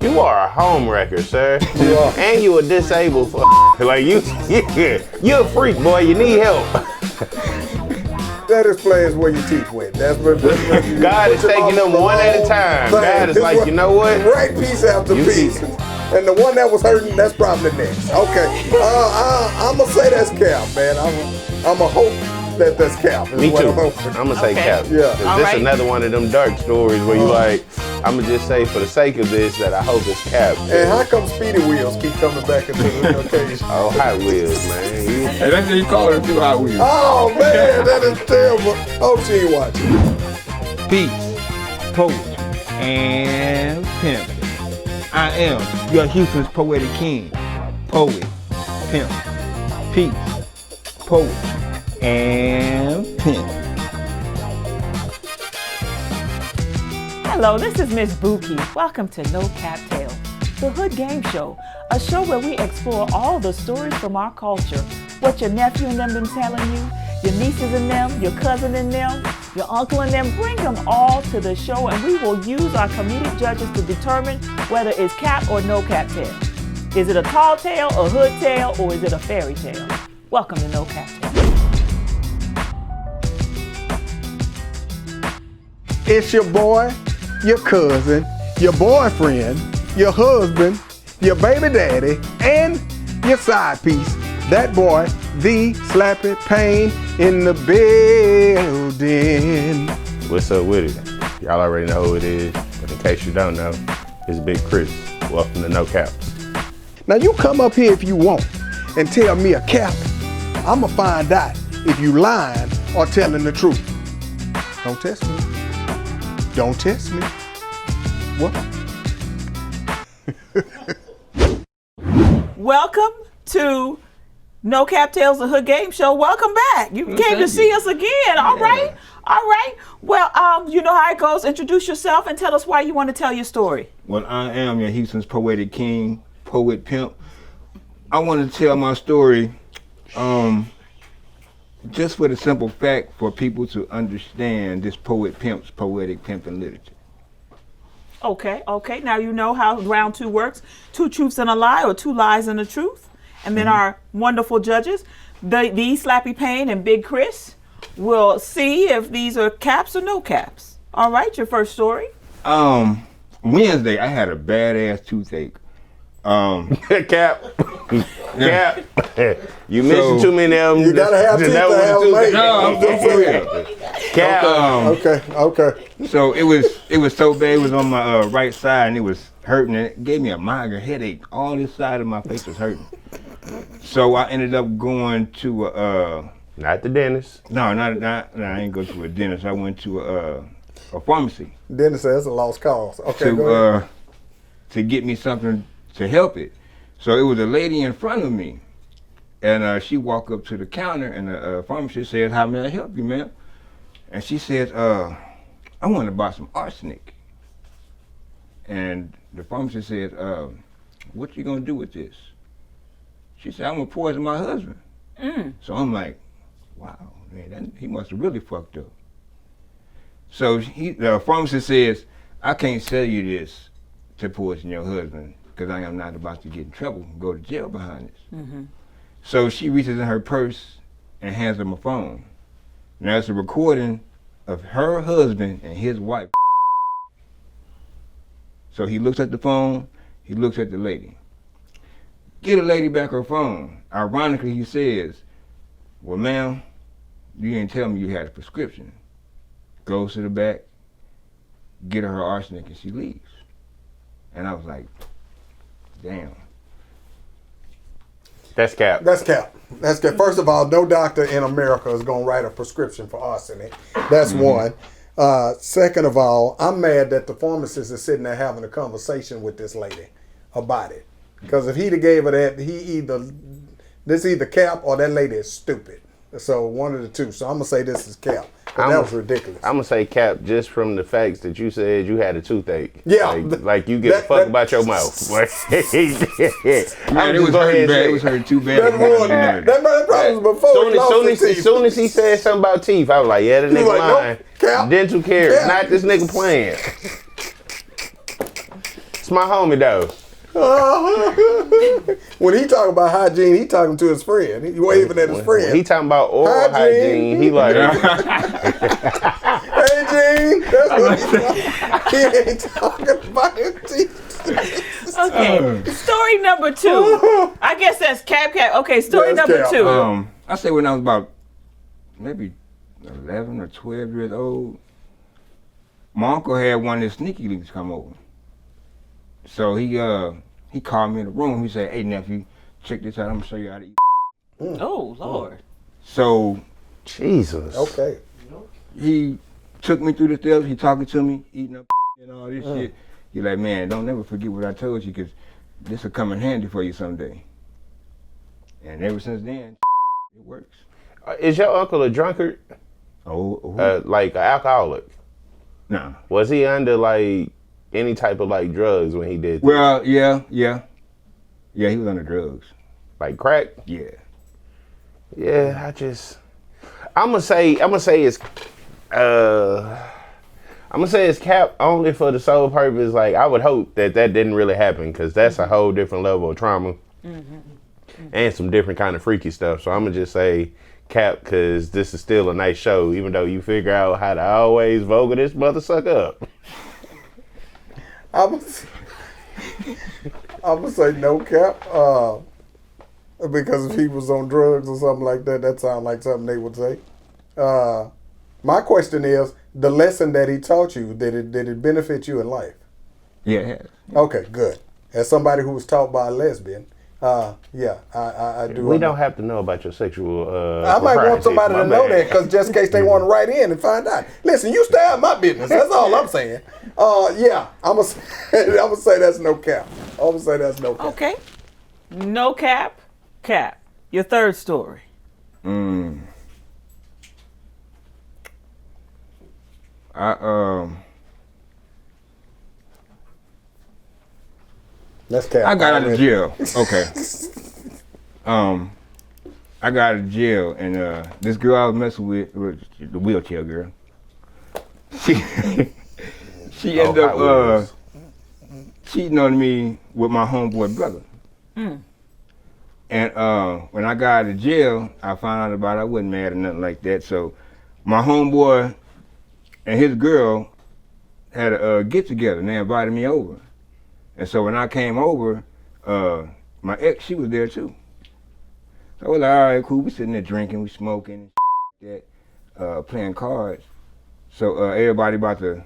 You are a home wrecker, sir. You are. And you a disabled like you a freak, boy. You need help. That explains where your teeth went. That's what God is taking them one at a time. God is like, you know what? Right piece after piece. And the one that was hurting, that's probably next. Okay. I'm going to say that's Cap, man. I'm going to hope that that's Cap. Me too. I'm going to say Cap. Yeah. This is another one of them dark stories where you like, I'm going to just say for the sake of this that I hope it's Cap. And how come Speedy Wheels keep coming back into the occasion? Oh, Hot Wheels, man. Hey, that's what you call it, too, Hot Wheels. Oh, man, that is terrible. Hope she ain't watching. Peace, Poetry, and Pimp. I am your Houston's Poetic King, Poet, Pimp, Peace, Poetry, and Pimp. Hello, this is Miss Buki. Welcome to NoCappTales, the Hood Game Show, a show where we explore all the stories from our culture. What your nephew and them been telling you, your nieces and them, your cousin and them, your uncle and them, bring them all to the show and we will use our comedic judges to determine whether it's cap or no cap tale. Is it a tall tale, a hood tale, or is it a fairy tale? Welcome to NoCappTales. It's your boy, your cousin, your boyfriend, your husband, your baby daddy, and your side piece. That boy, the Slappy Payne in the building. What's up with it? Y'all already know who it is, but in case you don't know, it's Big Chris. Welcome to No Caps. Now you come up here if you want and tell me a cap. I'ma find out if you lying or telling the truth. Don't test me. Don't test me. What? Welcome to NoCappTales, the Hood Game Show. Welcome back. You came to see us again. All right. Well, you know how it goes. Introduce yourself and tell us why you want to tell your story. Well, I am your Houston's Poetic King, Poet Pimp. I want to tell my story just for the simple fact for people to understand this Poet Pimp's poetic pimping literature. Okay. Now you know how round two works. 2 truths and a lie, or 2 lies and a truth. And then our wonderful judges, the Slappy Payne and Big Chris, will see if these are caps or no caps. All right, your first story. Wednesday, I had a badass toothache. Cap. Cap. You missing too many of them. You gotta have teeth to have them made. No, I'm for real. Cap. Okay. So it was so bad. It was on my right side and it was hurting. And it gave me a migraine headache. All this side of my face was hurting. So I ended up going to Not the dentist. No, I didn't go to a dentist. I went to a pharmacy. Dentist says it's a lost cause. Okay, go ahead. To get me something to help it. So it was a lady in front of me, and she walked up to the counter, and the pharmacist said, "How may I help you, ma'am?" And she said, "I want to buy some arsenic." And the pharmacist said, "What you gonna do with this?" She said, "I'm gonna poison my husband." So I'm like, "Wow, man, he must have really fucked up." So the pharmacist says, "I can't sell you this to poison your husband because I am not about to get in trouble and go to jail behind this." So she reaches in her purse and hands him a phone. Now it's a recording of her husband and his wife. So he looks at the phone, he looks at the lady. Get a lady back her phone. Ironically, he says, "Well, ma'am, you didn't tell me you had a prescription." Goes to the back, get her arsenic, and she leaves. And I was like, damn. That's cap. That's cap. First of all, no doctor in America is going to write a prescription for arsenic. That's one. Second of all, I'm mad that the pharmacist is sitting there having a conversation with this lady about it. Because if he'd have gave her that, this either cap or that lady is stupid. So one of the two. So I'm going to say this is cap. That was ridiculous. I'm going to say cap just from the facts that you said you had a toothache. Yeah. Like you give a fuck about your mouth. Man, it was hurting bad. It was hurting too bad. That probably was before soon as he said something about teeth, I was like, yeah, the nigga lying. Nope, dental care. Not this nigga playing. It's my homie though. When he talking about hygiene, he talking to his friend. He waving at his friend. He talking about oral hygiene. He like, hey, Gene. That's what he ain't talking about his teeth. Okay, story number 2. I guess that's Cap. Okay, story That's number Cap. 2. I say when I was about maybe 11 or 12 years old, my uncle had one of his sneaky links come over. So he called me in the room. He said, "Hey nephew, check this out. I'm gonna show you how to eat." Oh Lord. So Jesus. Okay. he took me through the steps. He talking to me, eating up and all this shit. He like, "Man, don't never forget what I told you, 'cause this will come in handy for you someday." And ever since then, it works. Is your uncle a drunkard? Like an alcoholic? Nah. Was he under like any type of like drugs when he did this? Well, yeah, he was under drugs. Like crack? Yeah. Yeah, I'm gonna say it's Cap only for the sole purpose. Like I would hope that didn't really happen, because that's a whole different level of trauma and some different kind of freaky stuff. So I'm gonna just say Cap, because this is still a nice show, even though you figure out how to always vogue this mother suck up. I'm gonna say no Cap, because if he was on drugs or something like that, that sounds like something they would say. My question is, the lesson that he taught you, did it benefit you in life? Yeah, it has. Okay, good. As somebody who was taught by a lesbian, I do. We don't have to know about your sexual. I might want somebody to know bad. that, because just in case they want to write in and find out. Listen, you stay out of my business. That's all I'm saying. Yeah, I'm gonna say that's no Cap. I'm gonna say that's no Cap. Okay. No Cap. Your third story. That's Cap. I got out of jail. Okay. I got out of jail, and this girl I was messing with was the wheelchair girl. She ended up cheating on me with my homeboy brother. And when I got out of jail, I found out about it. I wasn't mad or nothing like that. So my homeboy and his girl had a get together, and they invited me over. And so when I came over, my ex, she was there too. So I was like, all right, cool. We sitting there drinking, we smoking, that, playing cards. So everybody about to,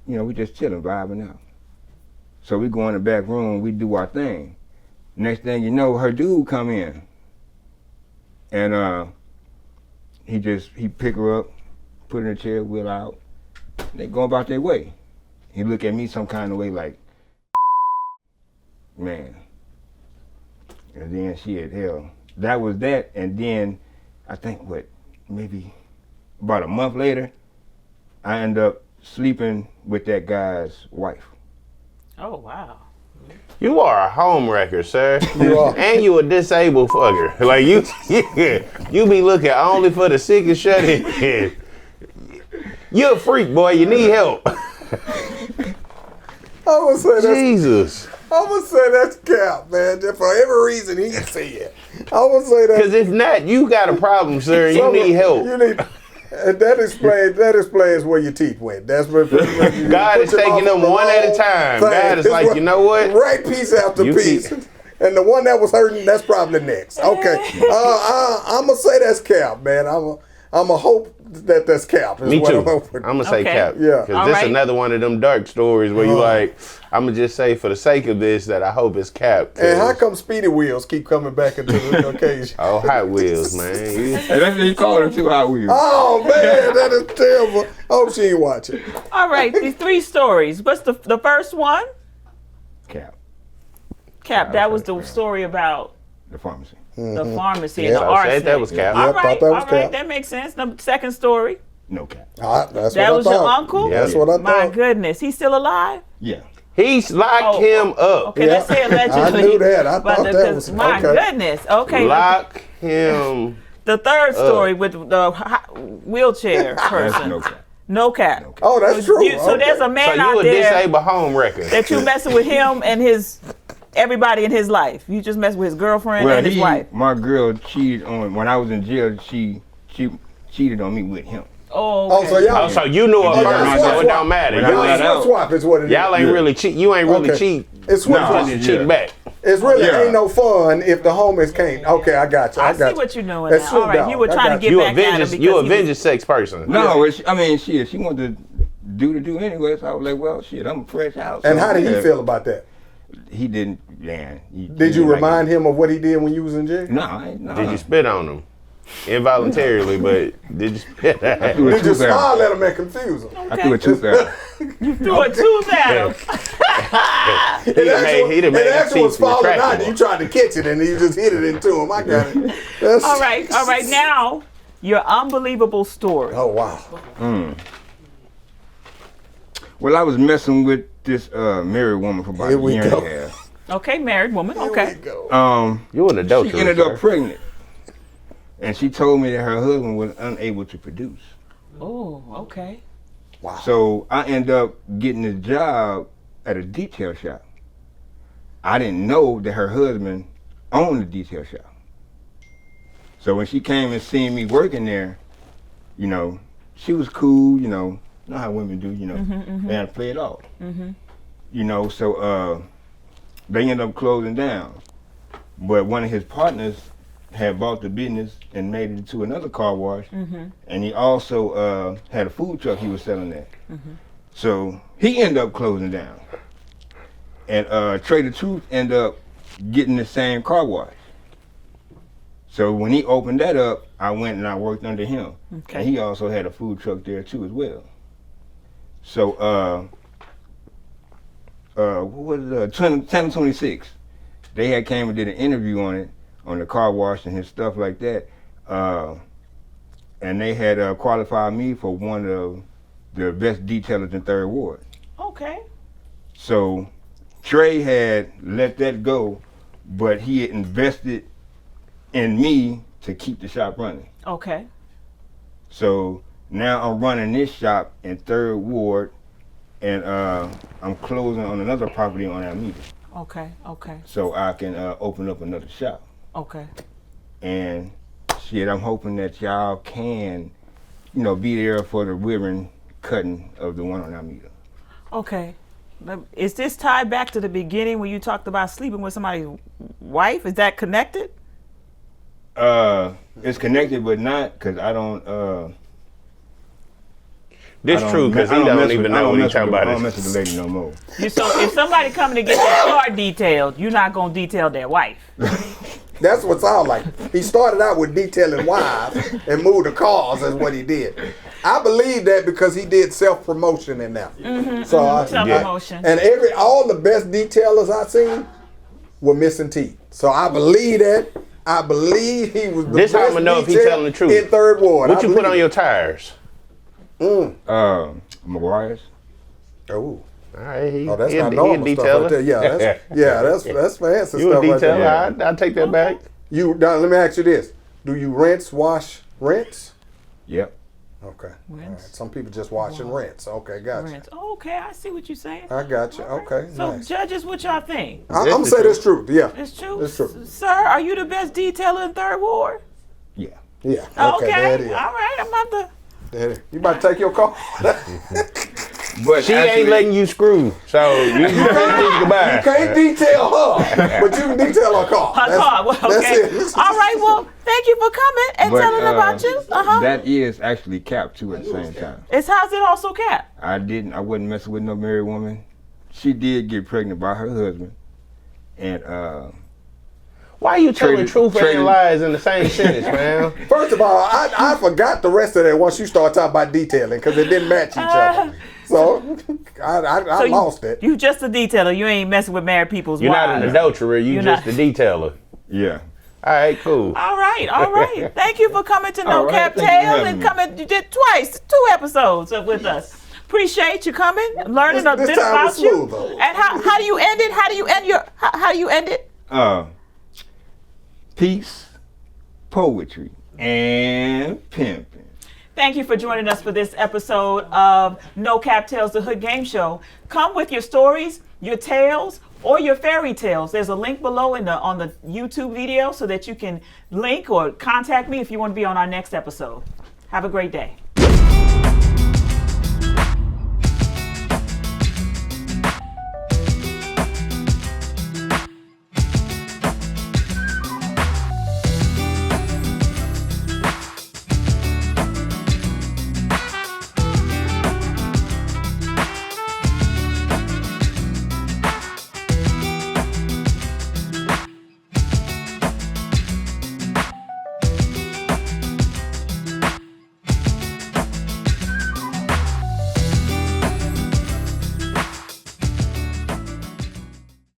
we just chilling, vibing out. So we go in the back room, we do our thing. Next thing you know, her dude come in. And he pick her up, put her in a chair, wheel out. They go about their way. He look at me some kind of way like, man. And then hell. That was that, and then I think maybe about a month later, I end up sleeping with that guy's wife. Oh wow. You are a home wrecker, sir. You are. And you a disabled fucker. Like you be looking only for the sick and shut in. You a freak, boy. You need help. I would say that's. Jesus. I would say that's Cap, man. For every reason he can see it. I would say that. Because if not, you got a problem, sir. You need help. You need. And that explains where your teeth went. That's where God is taking them one at a time. God is like, you know what? Right piece after piece. And the one that was hurting, that's probably next. Okay. I'm going to say that's Cap, man. I'm going to hope that's Cap. Me too. I'm hoping. going to say Okay. Cap. Yeah. Because this is another one of them dark stories where you like, I'm going to just say for the sake of this that I hope it's Cap. And how come Speedy Wheels keep coming back into the occasion? Oh, Hot Wheels, man. Hey, that's what you call her too, Hot Wheels. Oh, man, that is terrible. Hope she ain't watching. All right, these 3 stories. What's the first one? Cap, Cap. That was the story about the pharmacy. the pharmacy Yeah. and the So I said arsenic. that was Cap. All Yep, right, thought that was all right, Cap. that makes sense. The second story. No Cap. That's That what was I your thought. uncle? Yeah. That's what I My thought. goodness, he's still alive? Yeah. He's locked him up. Okay, let's say allegedly. I knew that. I But thought that was my okay. goodness. Okay. Lock him. The third story with the wheelchair That's person. no Cap. No cap. Oh, that's true. So there's a So man you out a there disabled home wrecker. that you messing with him and everybody in his life. You just mess with his girlfriend and his wife. My girl cheated on when I was in jail. She cheated on me with him. Oh, okay. So y'all. Oh, so you knew it first, so it don't matter. When I got out- Swap is what it is. Y'all ain't really cheat. You ain't really Okay. cheat. It's switch No, swap. Just cheating back. It's really Yeah. ain't no fun if the homies can't. Okay, I got you. I I got see what you're doing That's now. All Snoop right, you Dogg. were I trying to got get You back at him avenged. because You he was- avenged sex person. No, she wanted to do anyway. So I was like, well, shit, I'm fresh out. And so how did he yeah. feel about that? He didn't. Man, Did you remind him of what he did when you was in jail? No. Did you spit on him? Involuntarily, but did you spit? Did you smile at him and confuse him? I threw a tooth out. threw a tooth at him. He'd have made it actually was falling out. retractable. You tried to catch it and you just hit it into him. I got it. That's, All right. Now, your unbelievable story. Oh wow. Well, I was messing with this married woman for about Here a we year and go. a half. Okay, married woman. Here Okay. we go. You an adulterer. She ended sir. up pregnant, and she told me that her husband was unable to produce. Oh, okay. Wow. So I ended up getting a job at a detail shop. I didn't know that her husband owned the detail shop. So when she came and seen me working there, you know, she was cool, you know how women do, you know, they had to play it off. You know, so they ended up closing down. But one of his partners had bought the business and made it into another car wash, and he also had a food truck he was selling there. So he ended up closing down. And Trader Truth ended up getting the same car wash. So when he opened that up, I went and I worked under him. Okay. And he also had a food truck there too as well. So what was it, 1026, they had came and did an interview on it, on the car wash and his stuff like that. And they had qualified me for one of the best detailers in Third Ward. Okay. So Trey had let that go, but he had invested in me to keep the shop running. Okay. So now I'm running this shop in Third Ward, and I'm closing on another property on Alameda. Okay. Okay. So I can open up another shop. Okay. And shit, I'm hoping that y'all can, you know, be there for the ribbon cutting of the one on Alameda. Okay. Is this tied back to the beginning when you talked about sleeping with somebody's wife? Is that connected? It's connected, but not because I don't. This true because he don't even know what he's talking about. I don't mess with the lady no more. So if somebody coming to get their car detailed, you're not gonna detail their wife. That's what it sounds like. He started out with detailing wives and moved the cars. That's what he did. I believe that because he did self-promotion in that. Self-promotion. And all the best detailers I seen were missing teeth. So I believe that. I believe he was the This best how I'ma know if he detailer telling the truth. in Third Ward. What I you put believe on it. your tires? McGuire's. Oh. All right, Oh, that's he not a normal stuff right there. detailer. Yeah, that's fancy You a stuff right there. detailer? I'll take that back. Now, let me ask you this: do you rinse, wash, rinse? Yep. Okay. All right. Rinse. Some people just wash and rinse. Okay, gotcha. Rent. Oh, okay, I see what you're saying. I got you. Okay, So nice. judges, what y'all think? I'm gonna say this truth. Yeah. It's true. It's true. Sir, are you the best detailer in Third Ward? Yeah. Yeah. Okay. There it is. All right. I'm about to. There it is. You about to take your car? But She ain't letting you screw, so you can't kiss goodbye. You can't detail her, but you can detail her car. Her car. Well, okay. That's it. All right. Well, thank you for coming and But, telling about you. That is actually capped too at the same time. It's how's it also cap? I wasn't messing with no married woman. She did get pregnant by her husband. And Why are you telling Traded- truth and traded- lies in the same sentence, man? First of all, I forgot the rest of that once you start talking about detailing because it didn't match each other. So I lost it. You just a detailer. You ain't messing with married people's You're wives. not an adulterer. You You're just not. a detailer. yeah. All right, cool. All right, all right. Thank you for coming to All No right, Cap thank you for Tale having and me. coming. You did twice, 2 episodes with us. Appreciate you coming, learning a This bit time about was you. smooth, though. And how do you end it? How do you end it? Peace, poetry, and pimping. Thank you for joining us for this episode of NoCappTales, the Hood Game Show. Come with your stories, your tales, or your fairy tales. There's a link below on the YouTube video so that you can link or contact me if you want to be on our next episode. Have a great day.